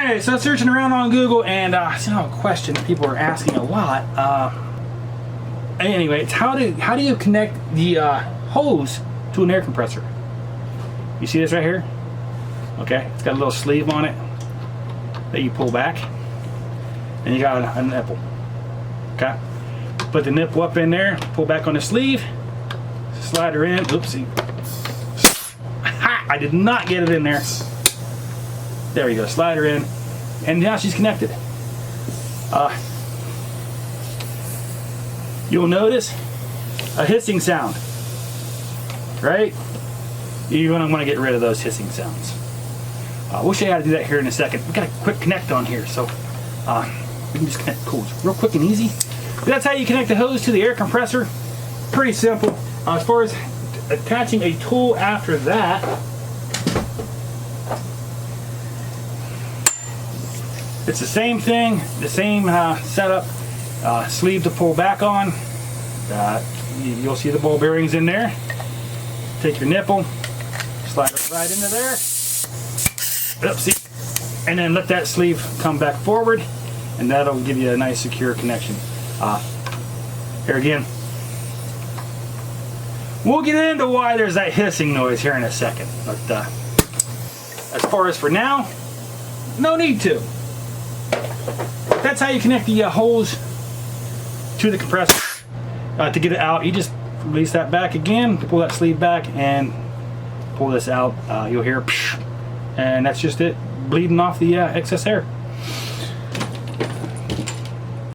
Alright, so searching around on Google and I saw a question people are asking a lot. Anyway, it's how do you connect the hose to an air compressor? You see this right here? Okay, it's got a little sleeve on it that you pull back, and you got a nipple. Okay, put the nipple up in there, pull back on the sleeve, slide her in. Oopsie! Ha! I did not get it in there. There we go. Slide her in, and now she's connected. You'll notice a hissing sound, right? You're going to want to get rid of those hissing sounds. We'll show you how to do that here in a second. We've got a quick connect on here, so we can just connect the hose real quick and easy. That's how you connect the hose to the air compressor. Pretty simple. As far as attaching a tool after that, it's the same thing, the same setup. Sleeve to pull back on. You'll see the ball bearings in there. Take your nipple, slide it right into there. Oopsie. And then let that sleeve come back forward, and that'll give you a nice secure connection. Here again. We'll get into why there's that hissing noise here in a second. But as far as for now, no need to. That's how you connect the hose to the compressor. To get it out, you just release that back again, pull that sleeve back, and pull this out. You'll hear, and that's just it, bleeding off the excess air.